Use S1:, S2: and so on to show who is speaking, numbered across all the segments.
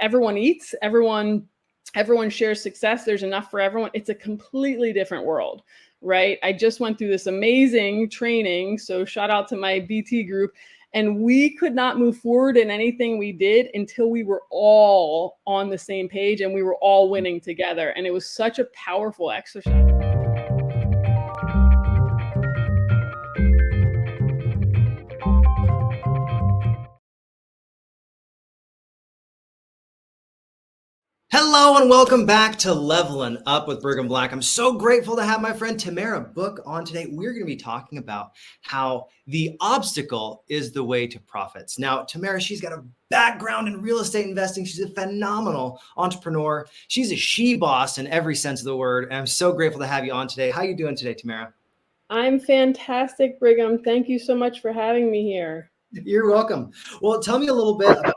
S1: everyone eats, everyone shares success. There's enough for everyone. It's a completely different world, right? I just went through this amazing training. So shout out to my BT group. And we could not move forward in anything we did until we were all on the same page and we were all winning together. And it was such a powerful exercise.
S2: Hello and welcome back to Levelin Up with Brigham Blackham. I'm so grateful to have my friend Tamara Book on today. We're going to be talking about how the obstacle is the way to profits. Now, Tamara, she's got a background in real estate investing. She's a phenomenal entrepreneur. She's a she-boss in every sense of the word. And I'm so grateful to have you on today. How are you doing today, Tamara?
S1: I'm fantastic, Brigham. Thank you so much for having me here.
S2: You're welcome. Well, tell me a little bit about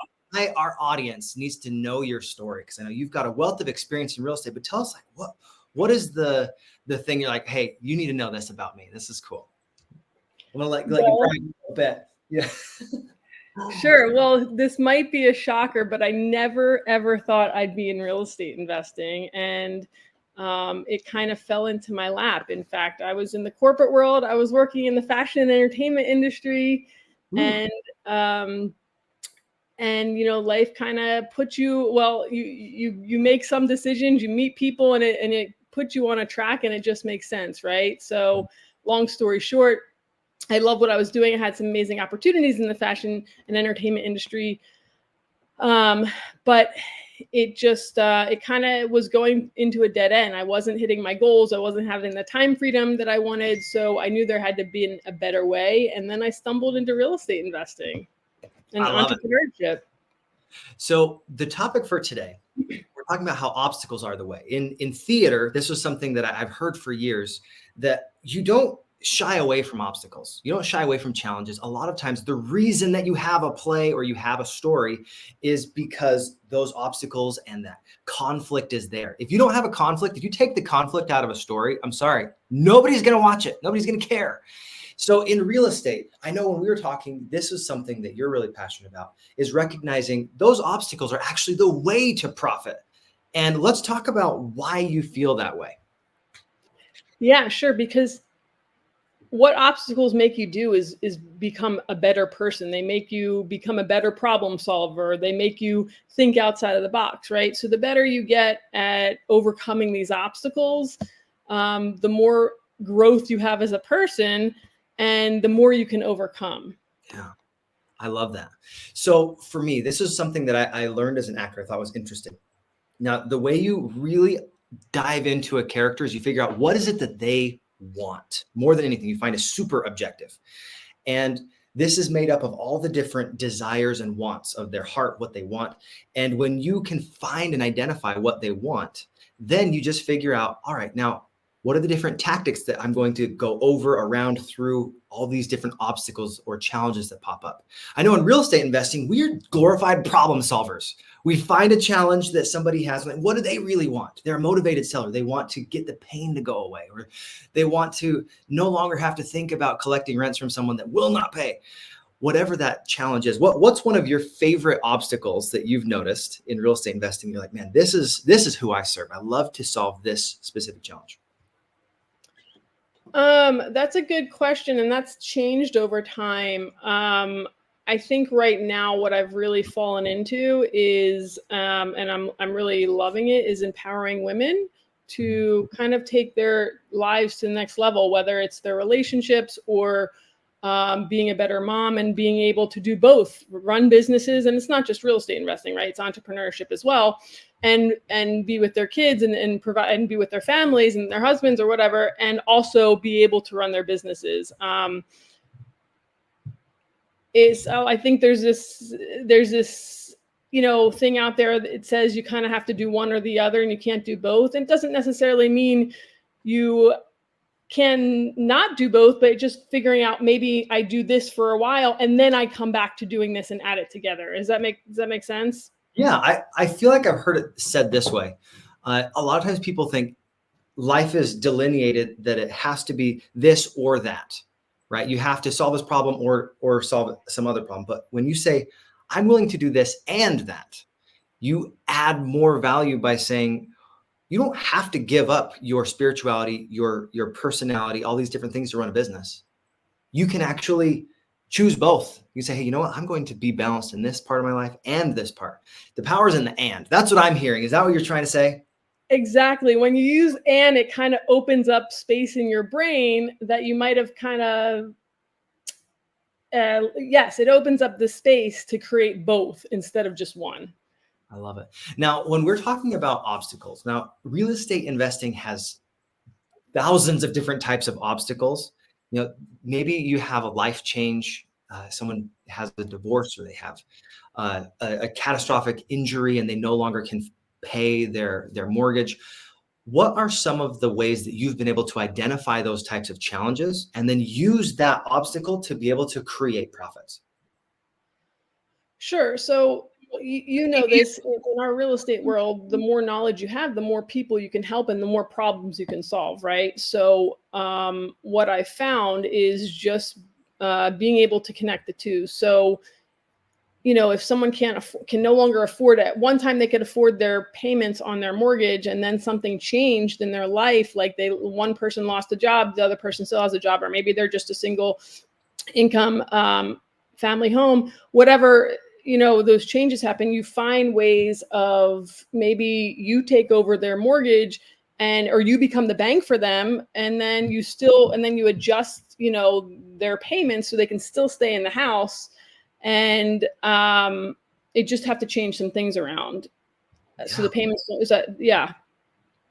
S2: our audience needs to know your story, because I know you've got a wealth of experience in real estate, but tell us, like, what is the thing you're like, hey, you need to know this about me. This is cool. I'm gonna let you brag a little bit. Yeah.
S1: Sure. Well, this might be a shocker, but I never, ever thought I'd be in real estate investing. And it kind of fell into my lap. In fact, I was in the corporate world. I was working in the fashion and entertainment industry. And you know, life kind of puts you, well, you make some decisions, you meet people, and it puts you on a track, and it just makes sense, right? So long story short, I love what I was doing. I had some amazing opportunities in the fashion and entertainment industry. But it just, it kind of was going into a dead end. I wasn't hitting my goals. I wasn't having the time freedom that I wanted. So I knew there had to be a better way. And then I stumbled into real estate investing and entrepreneurship.
S2: So the topic for today, we're talking about how obstacles are the way. In theater, this was something that I've heard for years, that you don't shy away from obstacles. You don't shy away from challenges. A lot of times the reason that you have a play or you have a story is because those obstacles and that conflict is there. If you don't have a conflict, if you take the conflict out of a story, I'm sorry, nobody's going to watch it. Nobody's going to care. So in real estate, I know when we were talking, this is something that you're really passionate about, is recognizing those obstacles are actually the way to profit. And let's talk about why you feel that way.
S1: Yeah, sure. Because what obstacles make you do is become a better person. They make you become a better problem solver. They make you think outside of the box, right? So the better you get at overcoming these obstacles, the more growth you have as a person, and the more you can overcome.
S2: Yeah, I love that. So for me, this is something that I learned as an actor. I thought was interesting. Now, the way you really dive into a character is you figure out what is it that they want. More than anything, you find a super objective. And this is made up of all the different desires and wants of their heart, what they want. And when you can find and identify what they want, then you just figure out, all right, now, what are the different tactics that I'm going to go over, around, through all these different obstacles or challenges that pop up? I know in real estate investing, we're glorified problem solvers. We find a challenge that somebody has. Like, what do they really want? They're a motivated seller. They want to get the pain to go away, or they want to no longer have to think about collecting rents from someone that will not pay. Whatever that challenge is, what's one of your favorite obstacles that you've noticed in real estate investing? You're like, man, this is who I serve. I love to solve this specific challenge.
S1: That's a good question, and that's changed over time. I think right now what I've really fallen into is, and I'm really loving it, is empowering women to kind of take their lives to the next level, whether it's their relationships or being a better mom, and being able to do both, run businesses. And it's not just real estate investing, right? It's entrepreneurship as well. And be with their kids and provide and be with their families and their husbands or whatever, and also be able to run their businesses. I think there's this, you know, thing out there that it says you kind of have to do one or the other, and you can't do both. And it doesn't necessarily mean you can not do both, but just figuring out, maybe I do this for a while and then I come back to doing this and add it together. Does that make sense?
S2: Yeah, I feel like I've heard it said this way. A lot of times people think life is delineated that it has to be this or that, right? You have to solve this problem or solve some other problem. But when you say, I'm willing to do this and that, You add more value by saying, you don't have to give up your spirituality, your personality, all these different things to run a business. You can actually choose both. You say, hey, you know what? I'm going to be balanced in this part of my life and this part. The power's in the and. That's what I'm hearing. Is that what you're trying to say?
S1: Exactly. When you use and, it kind of opens up space in your brain that you might have kind of, yes, it opens up the space to create both instead of just one.
S2: I love it. Now, when we're talking about obstacles, now real estate investing has thousands of different types of obstacles. You know, maybe you have a life change, someone has a divorce, or they have a catastrophic injury and they no longer can pay their mortgage. What are some of the ways that you've been able to identify those types of challenges and then use that obstacle to be able to create profits?
S1: Sure. So you know this in our real estate world, the more knowledge you have, the more people you can help and the more problems you can solve, right? So what I found is just being able to connect the two. So if someone can no longer afford it, one time they could afford their payments on their mortgage, and then something changed in their life, like one person lost a job, the other person still has a job, or maybe they're just a single income family home, whatever, those changes happen. You find ways of, maybe you take over their mortgage or you become the bank for them, and then you adjust, their payments so they can still stay in the house. And it just have to change some things around. So the payments, yeah.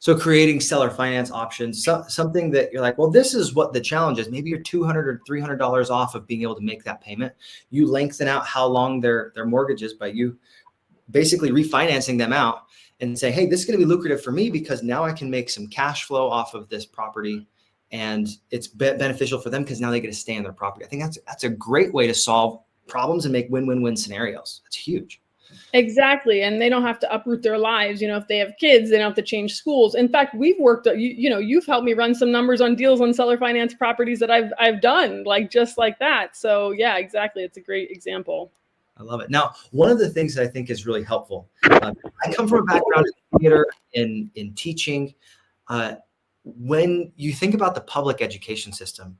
S2: So creating seller finance options, something that you're like, well, this is what the challenge is. Maybe you're $200 or $300 off of being able to make that payment. You lengthen out how long their mortgage is by you basically refinancing them out and say, hey, this is going to be lucrative for me because now I can make some cash flow off of this property, and it's beneficial for them because now they get to stay in their property. I think that's a great way to solve problems and make win-win-win scenarios. That's huge.
S1: Exactly. And they don't have to uproot their lives. If they have kids, they don't have to change schools. In fact, we've worked, you've helped me run some numbers on deals on seller finance properties that I've done, just like that. So yeah, exactly. It's a great example.
S2: I love it. Now, one of the things that I think is really helpful, I come from a background in theater, in teaching. When you think about the public education system,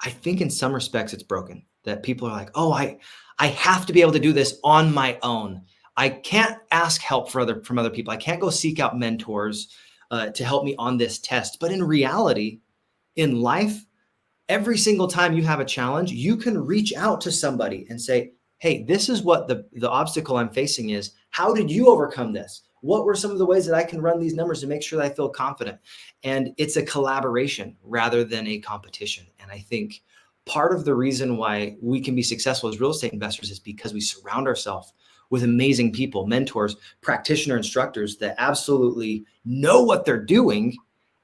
S2: I think in some respects it's broken, that people are like, oh, I have to be able to do this on my own. I can't ask help from other people. I can't go seek out mentors to help me on this test. But in reality, in life, every single time you have a challenge, you can reach out to somebody and say, hey, this is what the obstacle I'm facing is. How did you overcome this? What were some of the ways that I can run these numbers to make sure that I feel confident? And it's a collaboration rather than a competition. And I think part of the reason why we can be successful as real estate investors is because we surround ourselves with amazing people, mentors, practitioner instructors that absolutely know what they're doing.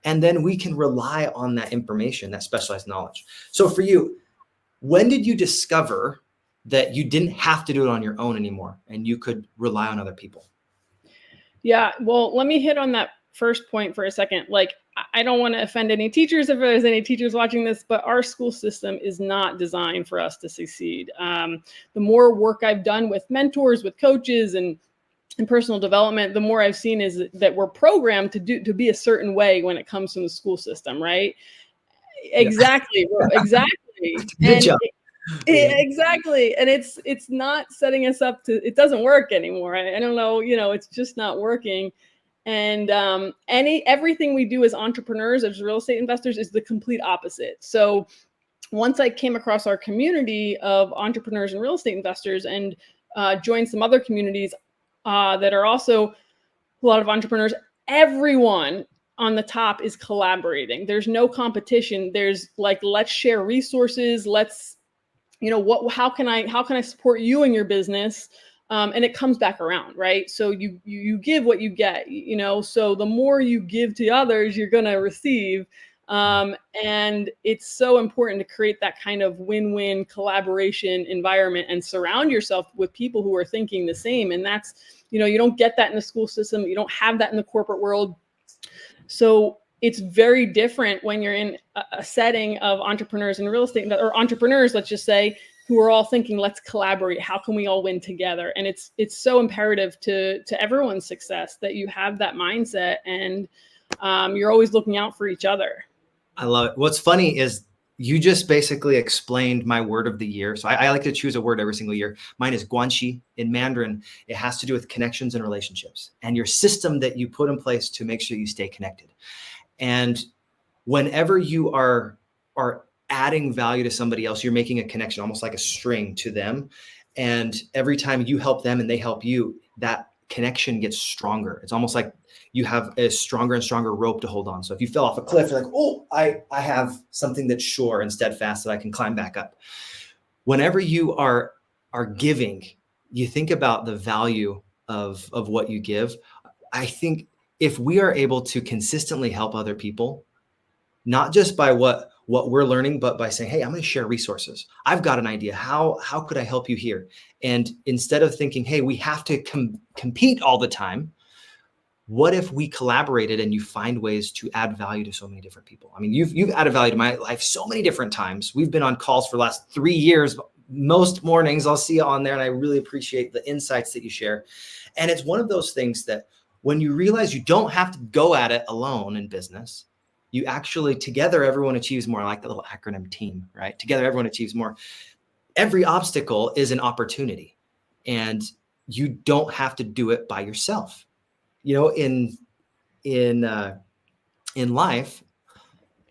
S2: And then we can rely on that information, that specialized knowledge. So for you, when did you discover that you didn't have to do it on your own anymore and you could rely on other people?
S1: Yeah, well, let me hit on that first point for a second. I don't want to offend any teachers if there's any teachers watching this, but our school system is not designed for us to succeed. The more work I've done with mentors, with coaches, and personal development, the more I've seen is that we're programmed to be a certain way when it comes from the school system, right? Exactly, yeah. Exactly.
S2: Good job.
S1: Exactly. And it's not setting us up it doesn't work anymore. I don't know, it's just not working. And everything we do as entrepreneurs, as real estate investors, is the complete opposite. So once I came across our community of entrepreneurs and real estate investors and joined some other communities that are also a lot of entrepreneurs, everyone on the top is collaborating. There's no competition. There's let's share resources. Let's, how can I support you in your business? And it comes back around, right? So you give what you get, so the more you give to others, you're going to receive. And it's so important to create that kind of win-win collaboration environment and surround yourself with people who are thinking the same. And that's, you don't get that in the school system. You don't have that in the corporate world. So it's very different when you're in a setting of entrepreneurs in real estate, or entrepreneurs, let's just say, who are all thinking, let's collaborate. How can we all win together? And it's so imperative to everyone's success that you have that mindset, and you're always looking out for each other.
S2: I love it. What's funny is you just basically explained my word of the year. So I like to choose a word every single year. Mine is guanxi in Mandarin. It has to do with connections and relationships and your system that you put in place to make sure you stay connected. And whenever you are adding value to somebody else, you're making a connection, almost like a string to them. And every time you help them and they help you, that connection gets stronger. It's almost like you have a stronger and stronger rope to hold on. So if you fell off a cliff, you're like, oh, I have something that's sure and steadfast that I can climb back up. Whenever you are giving, you think about the value of what you give. I think if we are able to consistently help other people, not just by what we're learning, but by saying, hey, I'm going to share resources. I've got an idea. How could I help you here? And instead of thinking, hey, we have to compete all the time, what if we collaborated and you find ways to add value to so many different people? I mean, you've added value to my life so many different times. We've been on calls for the last 3 years. Most mornings I'll see you on there, and I really appreciate the insights that you share. And it's one of those things that when you realize you don't have to go at it alone in business, you actually, together, everyone achieves more. I like the little acronym team, right? Together, everyone achieves more. Every obstacle is an opportunity, and you don't have to do it by yourself. You know, in life,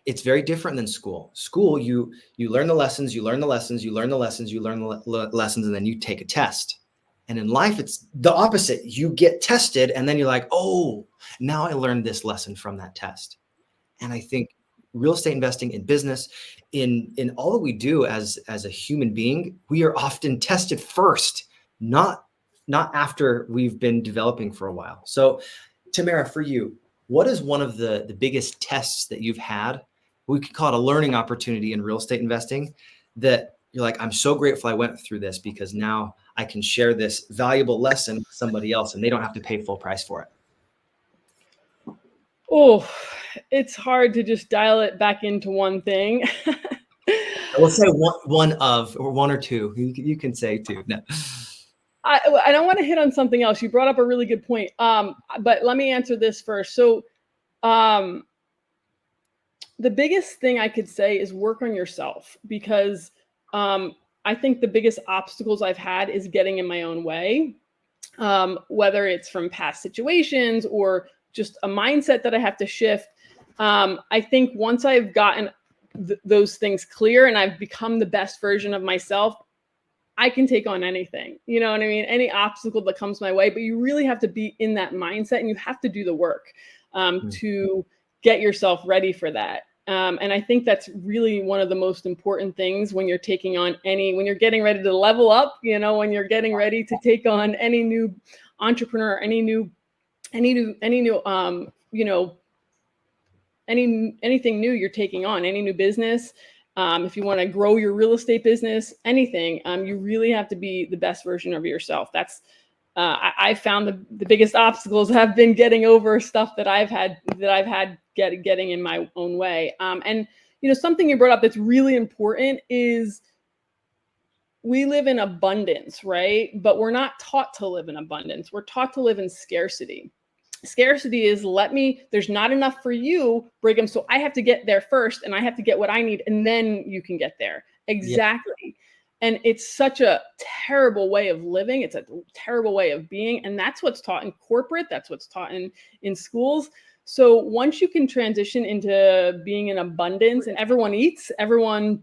S2: it's very different than school. School, you learn the lessons, you learn the lessons, you learn the lessons, you learn the lessons, and then you take a test. And in life, it's the opposite. You get tested, and then you're like, oh, now I learned this lesson from that test. And I think real estate investing, in business, in all that we do as a human being, we are often tested first, not after we've been developing for a while. So Tamara, for you, what is one of the biggest tests that you've had? We could call it a learning opportunity in real estate investing that you're like, I'm so grateful I went through this because now I can share this valuable lesson with somebody else and they don't have to pay full price for it.
S1: Oh, it's hard to just dial it back into one thing.
S2: I will say one or two. You can say two. No.
S1: I don't want to hit on something else. You brought up a really good point. But let me answer this first. So the biggest thing I could say is work on yourself, because I think the biggest obstacles I've had is getting in my own way, whether it's from past situations or just a mindset that I have to shift. I think once I've gotten those things clear and I've become the best version of myself, I can take on anything, you know what I mean? Any obstacle that comes my way, but you really have to be in that mindset and you have to do the work to get yourself ready for that. And I think that's really one of the most important things when you're taking on when you're getting ready to level up, you know, when you're getting ready to take on any new entrepreneur, anything new you're taking on, any new business. If you want to grow your real estate business, anything, you really have to be the best version of yourself. That's I found the biggest obstacles have been getting over stuff that I've had getting in my own way. And you know, something you brought up that's really important is we live in abundance, right? But we're not taught to live in abundance. We're taught to live in scarcity. Scarcity is there's not enough for you, Brigham, so I have to get there first and I have to get what I need and then you can get there. Exactly. Yeah. And it's such a terrible way of living. It's a terrible way of being. And that's what's taught in corporate. That's what's taught in schools. So once you can transition into being in abundance and everyone eats, everyone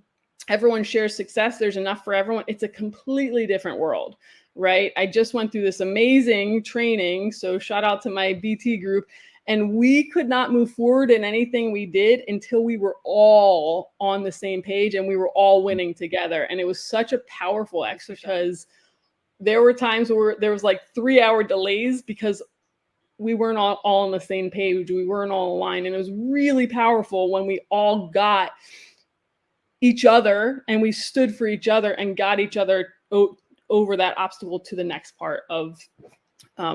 S1: shares success, there's enough for everyone, it's a completely different world. Right? I just went through this amazing training. So shout out to my BT group. And we could not move forward in anything we did until we were all on the same page and we were all winning together. And it was such a powerful exercise. There were times where there was like 3-hour delays because we weren't all on the same page. We weren't all aligned. And it was really powerful when we all got each other and we stood for each other and got each other over that obstacle to the next part of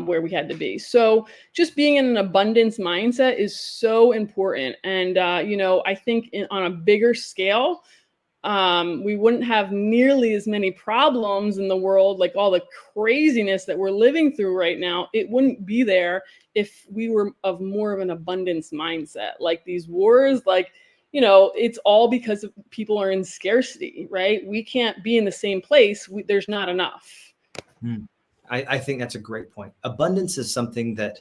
S1: where we had to be. So just being in an abundance mindset is so important. And, you know, I think on a bigger scale, we wouldn't have nearly as many problems in the world, like all the craziness that we're living through right now. It wouldn't be there if we were of more of an abundance mindset. Like these wars, like, you know, it's all because people are in scarcity, right? We can't be in the same place. There's not enough.
S2: I think that's a great point. Abundance is something that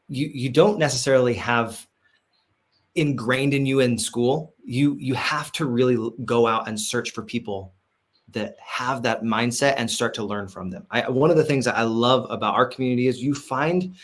S2: you don't necessarily have ingrained in you in school. You have to really go out and search for people that have that mindset and start to learn from them. One of the things that I love about our community is you find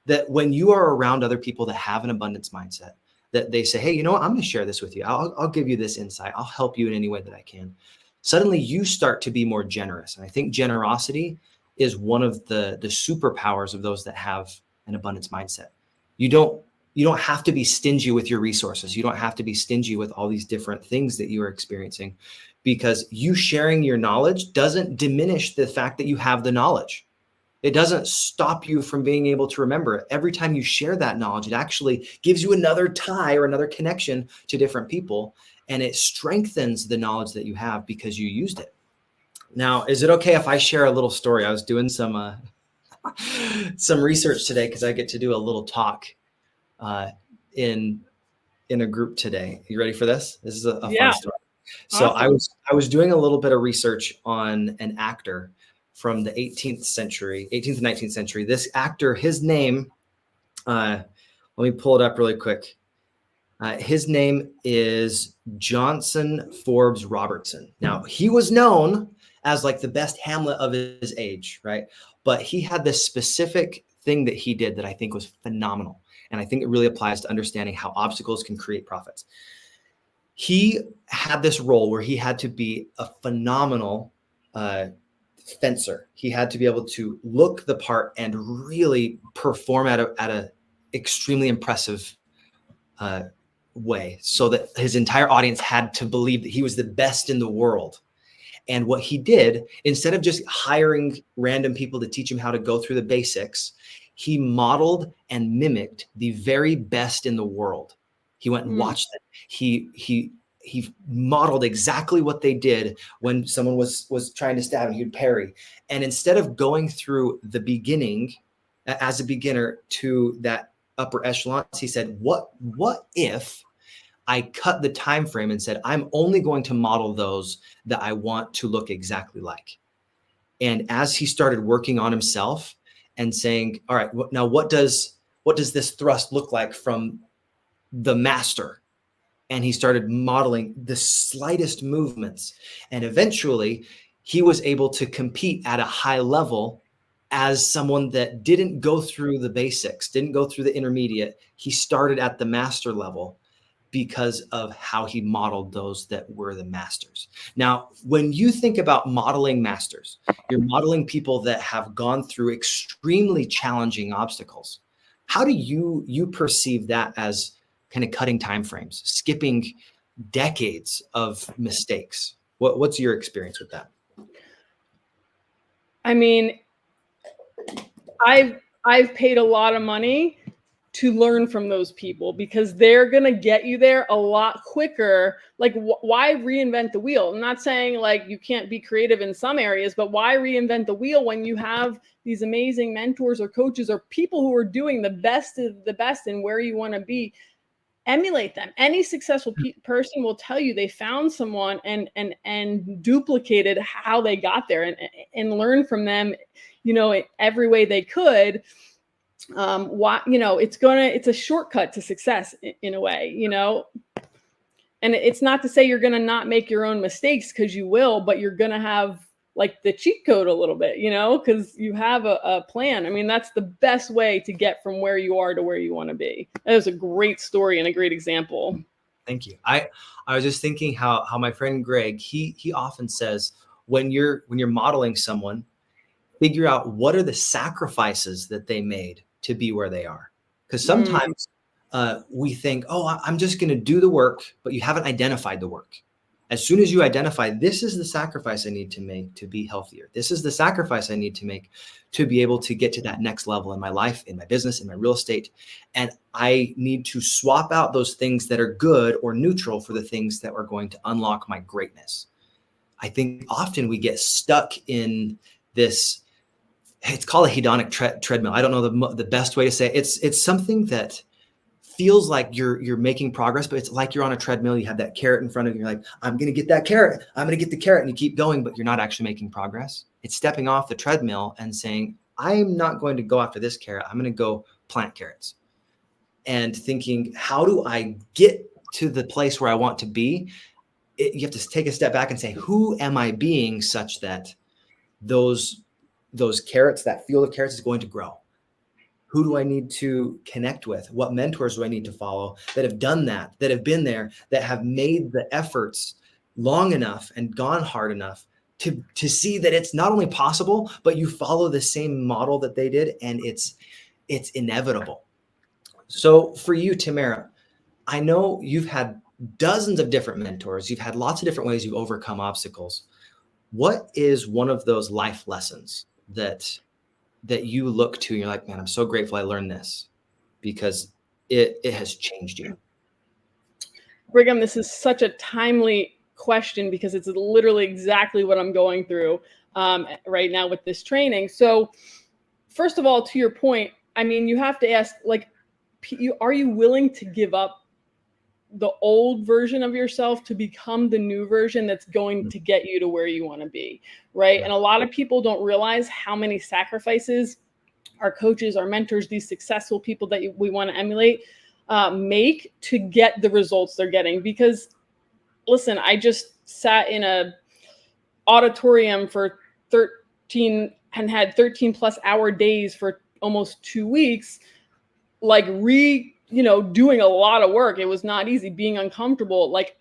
S2: that when you are around other people that have an abundance mindset, that they say, hey, you know what, I'm going to share this with you. I'll give you this insight. I'll help you in any way that I can. Suddenly you start to be more generous. And I think generosity is one of the superpowers of those that have an abundance mindset. You don't have to be stingy with your resources. You don't have to be stingy with all these different things that you are experiencing, because you sharing your knowledge doesn't diminish the fact that you have the knowledge. It doesn't stop you from being able to remember it. Every time you share that knowledge, it actually gives you another tie or another connection to different people, and it strengthens the knowledge that you have because you used it. Now, is it okay if I share a little story? I was doing some research today because I get to do a little talk in a group today. You ready for this? This is a fun story. So awesome. I was doing a little bit of research on an actor from the 18th and 19th century. This actor, his name, let me pull it up really quick. His name is Johnson Forbes Robertson. Now, he was known as like the best Hamlet of his age, right? But he had this specific thing that he did that I think was phenomenal. And I think it really applies to understanding how obstacles can create profits. He had this role where he had to be a phenomenal fencer. He had to be able to look the part and really perform at a extremely impressive way, so that his entire audience had to believe that he was the best in the world. And what he did, instead of just hiring random people to teach him how to go through the basics, he modeled and mimicked the very best in the world. He went and watched it. He modeled exactly what they did when someone was trying to stab him. He would parry. And instead of going through the beginning as a beginner to that upper echelons, he said, what if I cut the time frame and said, I'm only going to model those that I want to look exactly like. And as he started working on himself and saying, all right, now what does this thrust look like from the master? And he started modeling the slightest movements. And eventually he was able to compete at a high level as someone that didn't go through the basics, didn't go through the intermediate. He started at the master level because of how he modeled those that were the masters. Now, when you think about modeling masters, you're modeling people that have gone through extremely challenging obstacles. How do you perceive that as kind of cutting timeframes, skipping decades of mistakes? What's your experience with that?
S1: I mean, I've paid a lot of money to learn from those people because they're going to get you there a lot quicker. Like, why reinvent the wheel? I'm not saying like you can't be creative in some areas, but why reinvent the wheel when you have these amazing mentors or coaches or people who are doing the best of the best in where you want to be? Emulate them. Any successful person will tell you they found someone and duplicated how they got there and learn from them, you know, in every way they could. It's a shortcut to success in a way, you know, and it's not to say you're going to not make your own mistakes, because you will, but you're going to have like the cheat code a little bit, you know, because you have a plan. I mean, that's the best way to get from where you are to where you want to be. That was a great story and a great example.
S2: Thank you. I was just thinking how my friend Greg, he often says, when you're modeling someone, figure out what are the sacrifices that they made to be where they are. Because sometimes we think, oh, I'm just going to do the work, but you haven't identified the work. As soon as you identify, this is the sacrifice I need to make to be healthier. This is the sacrifice I need to make to be able to get to that next level in my life, in my business, in my real estate. And I need to swap out those things that are good or neutral for the things that are going to unlock my greatness. I think often we get stuck in this, it's called a hedonic treadmill. I don't know the best way to say it. It's something that feels like you're making progress, but it's like you're on a treadmill. You have that carrot in front of you. You're like, I'm going to get that carrot. I'm going to get the carrot. And you keep going, but you're not actually making progress. It's stepping off the treadmill and saying, I'm not going to go after this carrot. I'm going to go plant carrots. And thinking, how do I get to the place where I want to be? You have to take a step back and say, who am I being such that those carrots, that field of carrots is going to grow? Who do I need to connect with? What mentors do I need to follow that have done that have been there, that have made the efforts long enough and gone hard enough to see that it's not only possible, but you follow the same model that they did, and it's inevitable. So for you, Tamara, I know you've had dozens of different mentors. You've had lots of different ways you've overcome obstacles. What is one of those life lessons that you look to and you're like, man, I'm so grateful I learned this because it has changed you?
S1: Brigham, this is such a timely question because it's literally exactly what I'm going through right now with this training. So first of all, to your point, I mean, you have to ask, like, are you willing to give up the old version of yourself to become the new version that's going to get you to where you want to be, right? And a lot of people don't realize how many sacrifices our coaches, our mentors, these successful people that we want to emulate make to get the results they're getting. Because listen, I just sat in a auditorium for 13 and had 13 plus hour days for almost 2 weeks, like doing a lot of work. It was not easy, being uncomfortable. But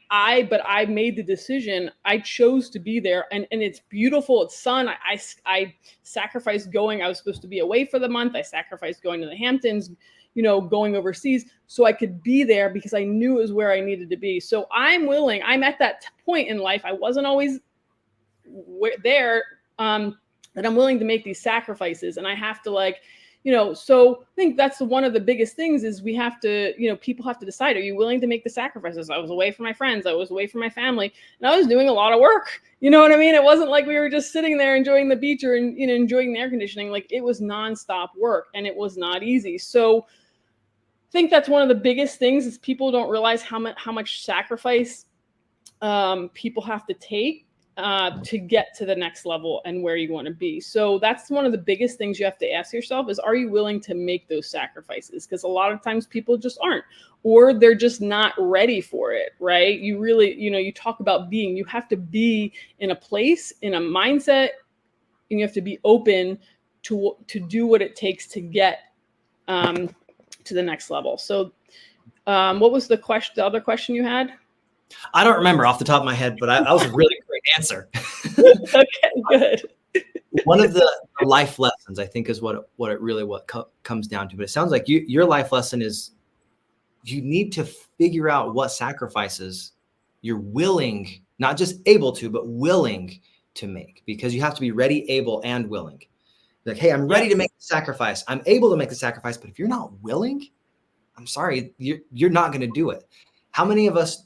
S1: I made the decision. I chose to be there, and it's beautiful. It's sun. I sacrificed going. I was supposed to be away for the month. I sacrificed going to the Hamptons, going overseas so I could be there because I knew it was where I needed to be. So I'm willing. I'm at that point in life. I wasn't always there, but I'm willing to make these sacrifices, and I have to so I think that's one of the biggest things is we have to, people have to decide, are you willing to make the sacrifices? I was away from my friends. I was away from my family, and I was doing a lot of work. You know what I mean? It wasn't like we were just sitting there enjoying the beach or, enjoying the air conditioning. Like, it was nonstop work, and it was not easy. So I think that's one of the biggest things is people don't realize how much sacrifice people have to take to get to the next level and where you want to be. So that's one of the biggest things you have to ask yourself is, are you willing to make those sacrifices? Because a lot of times people just aren't, or they're just not ready for it, right? You really, you talk about being, you have to be in a place, in a mindset, and you have to be open to do what it takes to get to the next level. So what was the other question you had?
S2: I don't remember off the top of my head, but that was a really great answer.
S1: Okay, good.
S2: One of the life lessons, I think, is what it really comes down to. But it sounds like your life lesson is you need to figure out what sacrifices you're willing, not just able to, but willing to make, because you have to be ready, able, and willing. Like, hey, I'm ready to make the sacrifice. I'm able to make the sacrifice, but if you're not willing, I'm sorry, you're not going to do it. How many of us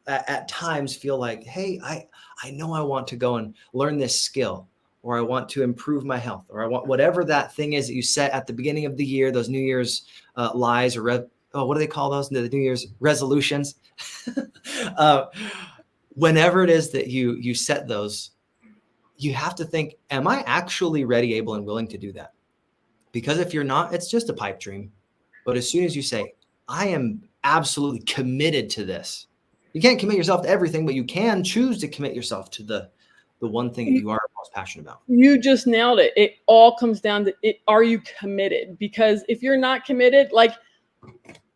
S2: at times feel like, hey, I know I want to go and learn this skill, or I want to improve my health, or I want whatever that thing is that you set at the beginning of the year, those New Year's lies, or what do they call those? The New Year's resolutions. Whenever it is that you set those, you have to think, am I actually ready, able, and willing to do that? Because if you're not, it's just a pipe dream. But as soon as you say, I am absolutely committed to this, you can't commit yourself to everything, but you can choose to commit yourself to the one thing that you are most passionate about.
S1: You just nailed it. It all comes down to it. Are you committed? Because if you're not committed, like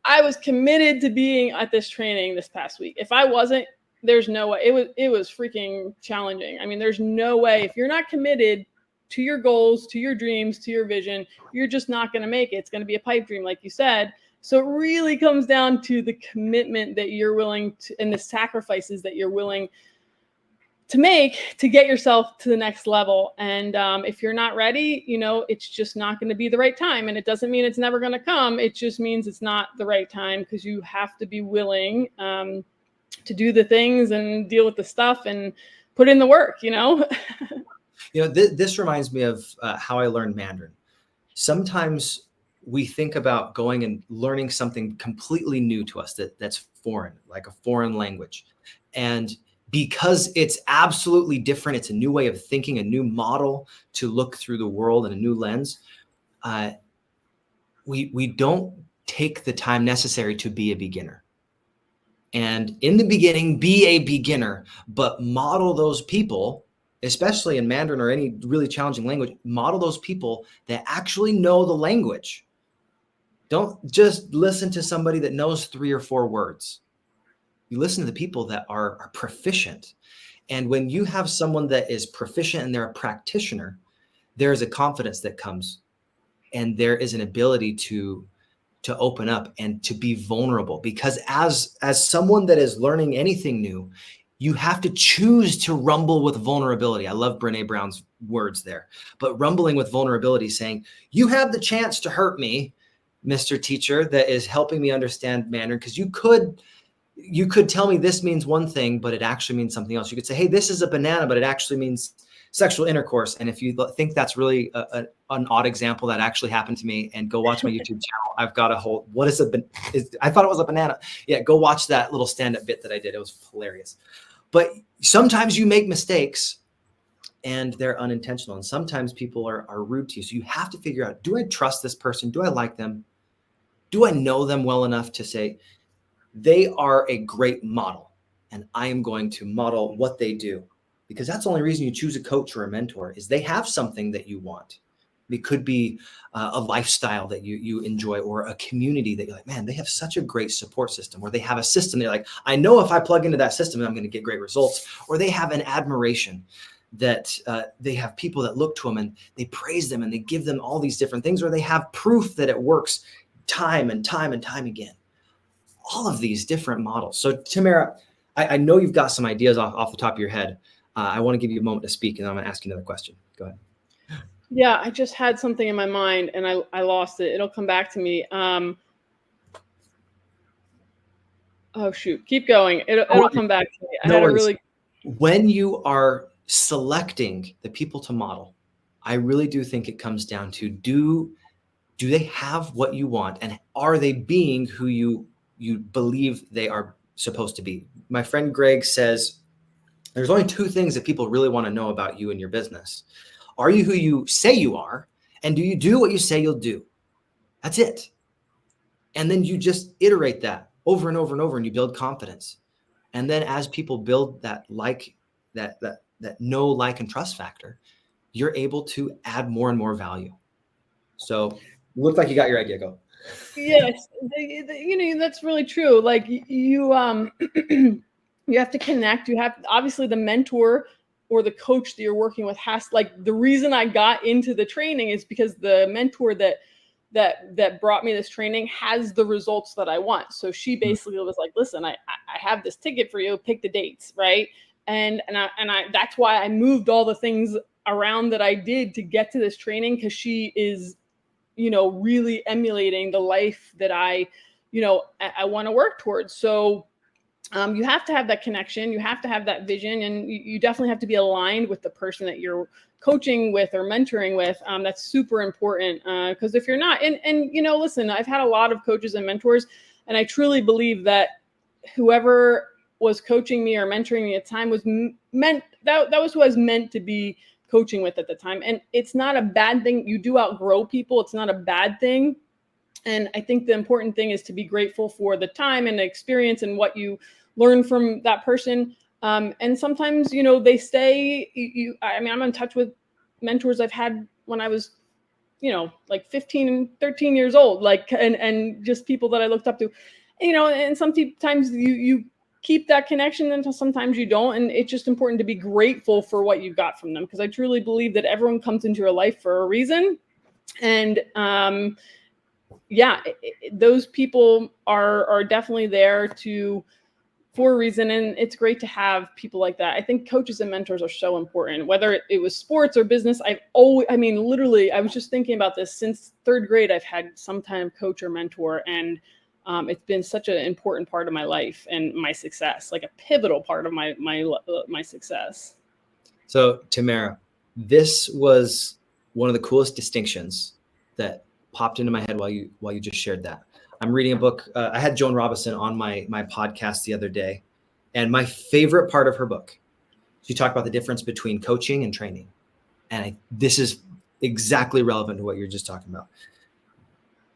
S1: I was committed to being at this training this past week. If I wasn't, there's no way. It was freaking challenging. I mean, there's no way. If you're not committed to your goals, to your dreams, to your vision, you're just not going to make it. It's going to be a pipe dream, like you said. So it really comes down to the commitment that you're willing to, and the sacrifices that you're willing to make to get yourself to the next level. And if you're not ready, it's just not going to be the right time. And it doesn't mean it's never going to come. It just means it's not the right time, because you have to be willing to do the things and deal with the stuff and put in the work,
S2: This reminds me of how I learned Mandarin. Sometimes we think about going and learning something completely new to us that's foreign, like a foreign language. And because it's absolutely different, it's a new way of thinking, a new model to look through the world and a new lens. We don't take the time necessary to be a beginner. And in the beginning, be a beginner, but model those people, especially in Mandarin or any really challenging language, model those people that actually know the language. Don't just listen to somebody that knows 3 or 4 words. You listen to the people that are proficient. And when you have someone that is proficient and they're a practitioner, there is a confidence that comes, and there is an ability to open up and to be vulnerable. Because as someone that is learning anything new, you have to choose to rumble with vulnerability. I love Brené Brown's words there. But rumbling with vulnerability, saying, you have the chance to hurt me, Mr. Teacher, that is helping me understand Mandarin, because you could tell me this means one thing, but it actually means something else. You could say, hey, this is a banana, but it actually means sexual intercourse. And if you think that's really an odd example, that actually happened to me, and go watch my YouTube channel. I've got a whole, I thought it was a banana. Yeah, go watch that little stand-up bit that I did. It was hilarious. But sometimes you make mistakes and they're unintentional. And sometimes people are rude to you. So you have to figure out, do I trust this person? Do I like them? Do I know them well enough to say, they are a great model, and I am going to model what they do? Because that's the only reason you choose a coach or a mentor, is they have something that you want. It could be a lifestyle that you enjoy, or a community that you're like, man, they have such a great support system, or they have a system. They're like, I know if I plug into that system, I'm going to get great results. Or they have an admiration that they have people that look to them and they praise them and they give them all these different things, or they have proof that it works time and time and time again. All of these different models. So Tamara, I know you've got some ideas off the top of your head. I want to give you a moment to speak, and then I'm going to ask you another question. Go ahead.
S1: Yeah, I just had something in my mind and I lost it. It'll come back to me. Oh shoot, keep going. It'll come back to me. I had a really.
S2: When you are selecting the people to model, I really do think it comes down to, do they have what you want, and are they being who you believe they are supposed to be? My friend Greg says there's only 2 things that people really want to know about you and your business. Are you who you say you are? And do you do what you say you'll do? That's it. And then you just iterate that over and over and over, and you build confidence. And then as people build that know, like, and trust factor, you're able to add more and more value. So look like you got your idea. Go.
S1: Yes, that's really true. Like you you have to connect. You have, obviously, the mentor or the coach that you're working with has, like, the reason I got into the training is because the mentor that brought me this training has the results that I want. So she basically was like, listen, I have this ticket for you, pick the dates, right? And I that's why I moved all the things around that I did to get to this training, because she is, really emulating the life that I want to work towards. So you have to have that connection, you have to have that vision, and you definitely have to be aligned with the person that you're coaching with or mentoring with. That's super important, because if you're not, and listen, I've had a lot of coaches and mentors, and I truly believe that whoever was coaching me or mentoring me at the time was meant, that was who I was meant to be coaching with at the time. And it's not a bad thing. You do outgrow people. It's not a bad thing. And I think the important thing is to be grateful for the time and the experience and what you learn from that person. And sometimes, they stay, I'm in touch with mentors I've had when I was, like 15 and 13 years old, like, and just people that I looked up to, and sometimes you keep that connection until sometimes you don't. And it's just important to be grateful for what you got from them, because I truly believe that everyone comes into your life for a reason. And those people are definitely there to for a reason. And it's great to have people like that. I think coaches and mentors are so important, whether it was sports or business. Literally, I was just thinking about this since third grade, I've had some kind of coach or mentor, and it's been such an important part of my life and my success, like a pivotal part of my success.
S2: So Tamara, this was one of the coolest distinctions that popped into my head while you just shared that. I'm reading a book. I had Joan Robinson on my podcast the other day, and my favorite part of her book, she talked about the difference between coaching and training. And this is exactly relevant to what you're just talking about.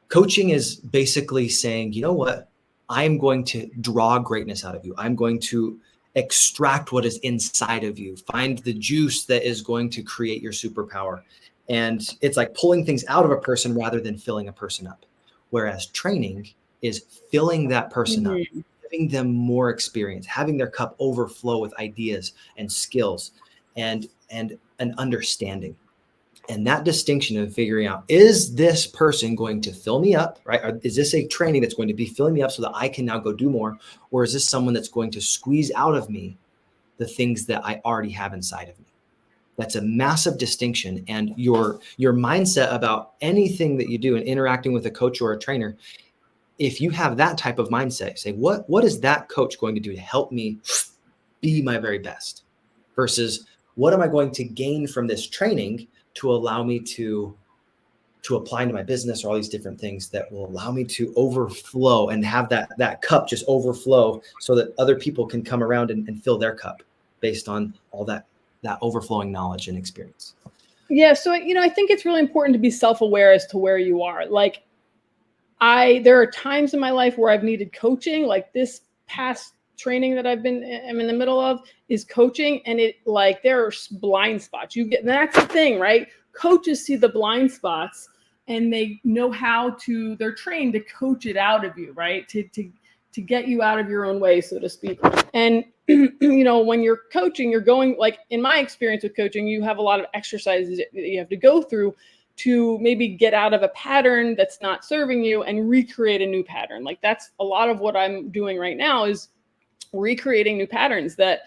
S2: Coaching is basically saying, you know what? I'm going to draw greatness out of you. I'm going to extract what is inside of you, find the juice that is going to create your superpower. And it's like pulling things out of a person rather than filling a person up. Whereas training is filling that person up, giving them more experience, having their cup overflow with ideas and skills and an understanding. And that distinction of figuring out, is this person going to fill me up, right? Or is this a training that's going to be filling me up so that I can now go do more? Or is this someone that's going to squeeze out of me the things that I already have inside of me? That's a massive distinction. And your mindset about anything that you do in interacting with a coach or a trainer, if you have that type of mindset, say, what is that coach going to do to help me be my very best? Versus, what am I going to gain from this training to allow me to apply into my business, or all these different things that will allow me to overflow and have that cup just overflow so that other people can come around and fill their cup based on all that overflowing knowledge and experience.
S1: Yeah. So, I think it's really important to be self-aware as to where you are. Like there are times in my life where I've needed coaching, like this past training that I'm in the middle of is coaching. And there are blind spots that's the thing, right? Coaches see the blind spots and they know they're trained to coach it out of you, right? To get you out of your own way, so to speak. And, when you're coaching, you're going, like in my experience with coaching, you have a lot of exercises that you have to go through to maybe get out of a pattern that's not serving you and recreate a new pattern. Like that's a lot of what I'm doing right now, is recreating new patterns that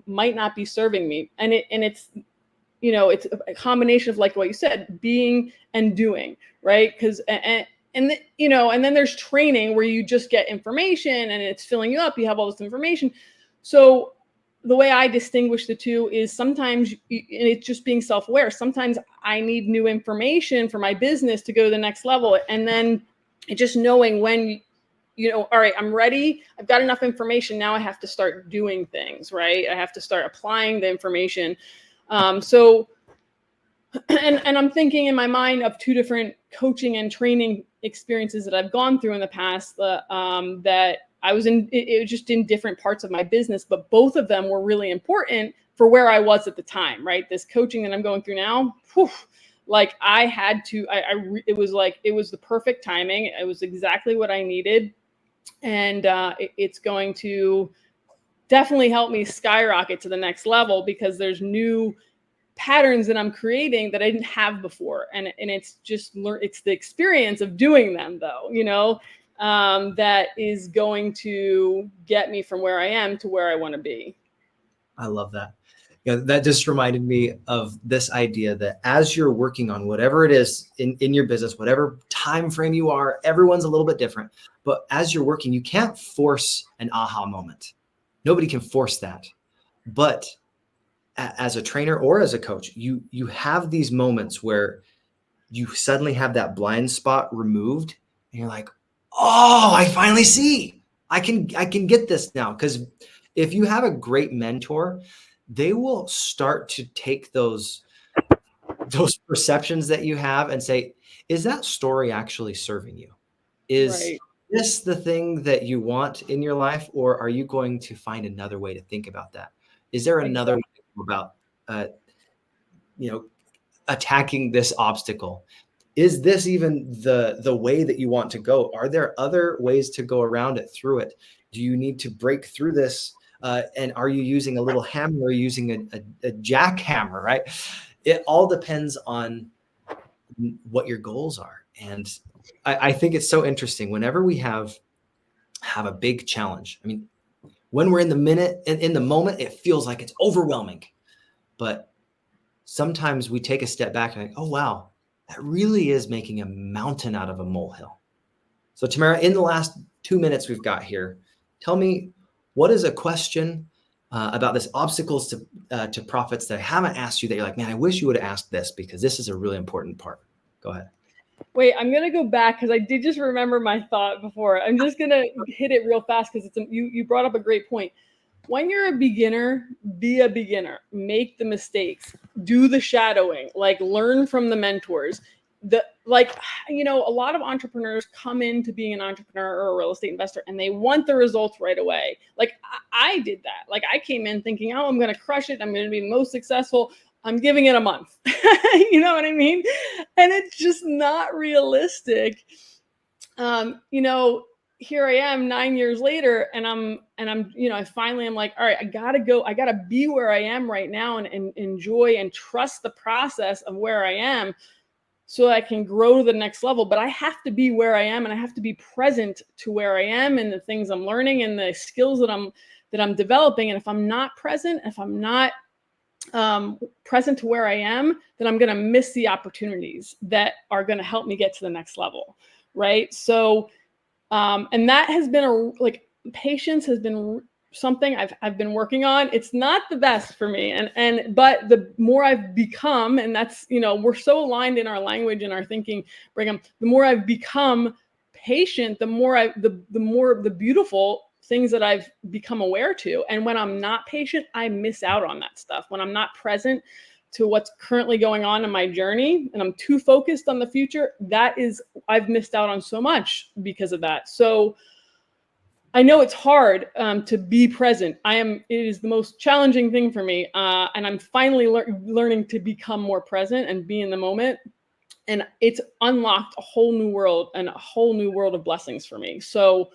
S1: might not be serving me. And it's a combination of, like what you said, being and doing, right? Because and then there's training where you just get information and it's filling you up. You have all this information. So the way I distinguish the two is sometimes, and it's just being self-aware. Sometimes I need new information for my business to go to the next level. And then just knowing when, all right, I'm ready. I've got enough information. Now I have to start doing things, right? I have to start applying the information. And I'm thinking in my mind of two different coaching and training experiences that I've gone through in the past that I was it was just in different parts of my business, but both of them were really important for where I was at the time, right? This coaching that I'm going through now, like I had to, it was the perfect timing. It was exactly what I needed. And it's going to definitely help me skyrocket to the next level because there's new patterns that I'm creating that I didn't have before. And it's just, it's the experience of doing them though, that is going to get me from where I am to where I want to be.
S2: I love that. That just reminded me of this idea that as you're working on whatever it is in your business, whatever time frame you are, everyone's a little bit different. But as you're working, you can't force an aha moment. Nobody can force that. But as a trainer or as a coach, you have these moments where you suddenly have that blind spot removed and you're like, oh, I finally see. I can get this now. Because if you have a great mentor, they will start to take those perceptions that you have and say, is that story actually serving you? Is this the thing that you want in your life? Or are you going to find another way to think about that? Is there another way about, attacking this obstacle? Is this even the way that you want to go? Are there other ways to go around it, through it? Do you need to break through this? And are you using a little hammer or using a jackhammer, right? It all depends on what your goals are. And I think it's so interesting. Whenever we have have a big challenge. I mean, when we're in the moment, it feels like it's overwhelming. But sometimes we take a step back and like, oh, wow, that really is making a mountain out of a molehill. So Tamara, in the last 2 minutes we've got here, tell me, what is a question about this obstacles to profits that I haven't asked you that you're like, man, I wish you would have asked this, because this is a really important part. Go ahead.
S1: Wait, I'm gonna go back because I did just remember my thought before. I'm just gonna hit it real fast because you brought up a great point. When you're a beginner, be a beginner. Make the mistakes. Do the shadowing. Like, learn from the mentors. A lot of entrepreneurs come into being an entrepreneur or a real estate investor and they want the results right away. Like, I did that. Like, I came in thinking, oh, I'm going to crush it. I'm going to be most successful. I'm giving it a month. You know what I mean? And it's just not realistic. Here I am 9 years later, and I'm like, all right, I gotta be where I am right now and enjoy and trust the process of where I am so I can grow to the next level. But I have to be where I am, and I have to be present to where I am and the things I'm learning and the skills that I'm developing. And if I'm not present, if I'm not present to where I am, then I'm going to miss the opportunities that are going to help me get to the next level. Right. So, and that has been patience has been something I've been working on. It's not the best for me. But the more I've become, and that's, we're so aligned in our language and our thinking, Brigham, the more I've become patient, the more the beautiful things that I've become aware to. And when I'm not patient, I miss out on that stuff. When I'm not present to what's currently going on in my journey and I'm too focused on the future, I've missed out on so much because of that. So I know it's hard to be present. It is the most challenging thing for me. And I'm finally learning to become more present and be in the moment. And it's unlocked a whole new world and a whole new world of blessings for me. So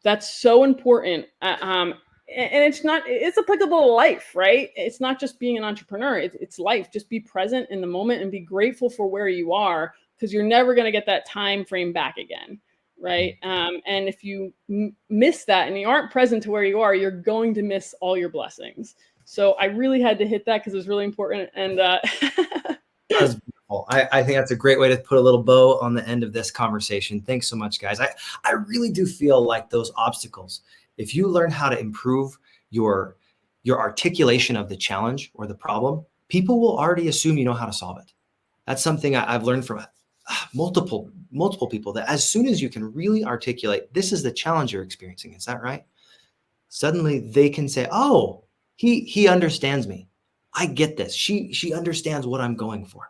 S1: that's so important. And it's applicable to life, right? It's not just being an entrepreneur, it's life. Just be present in the moment and be grateful for where you are, because you're never going to get that time frame back again, right? And if you miss that and you aren't present to where you are, you're going to miss all your blessings. So I really had to hit that because it was really important. And
S2: That's beautiful. I think that's a great way to put a little bow on the end of this conversation. Thanks so much, guys. I really do feel like those obstacles, if you learn how to improve your articulation of the challenge or the problem, people will already assume you know how to solve it. That's something I've learned from multiple people, that as soon as you can really articulate, this is the challenge you're experiencing, is that right? Suddenly they can say, oh, he understands me. I get this. She understands what I'm going for.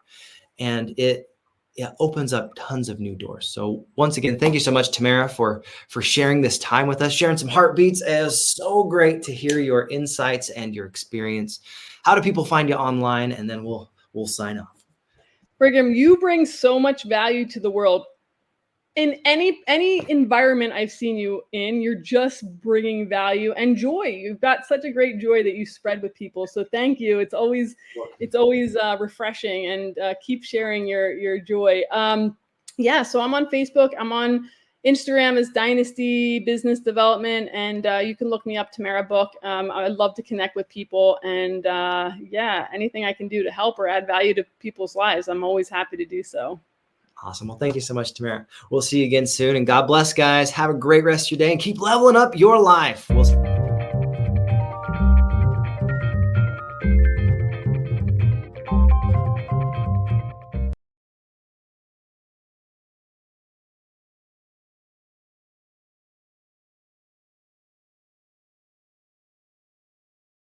S2: And it opens up tons of new doors. So once again, thank you so much, Tamara, for sharing this time with us, sharing some heartbeats. It was so great to hear your insights and your experience. How do people find you online? And then we'll sign off.
S1: Brigham, you bring so much value to the world. In any environment I've seen you in, you're just bringing value and joy. You've got such a great joy that you spread with people. So thank you. It's always refreshing, and keep sharing your joy. So I'm on Facebook. I'm on Instagram as Dynasty Business Development, and you can look me up, Tamara Book. I'd love to connect with people, and anything I can do to help or add value to people's lives, I'm always happy to do so.
S2: Awesome. Well, thank you so much, Tamara. We'll see you again soon. And God bless, guys. Have a great rest of your day and keep leveling up your life. We'll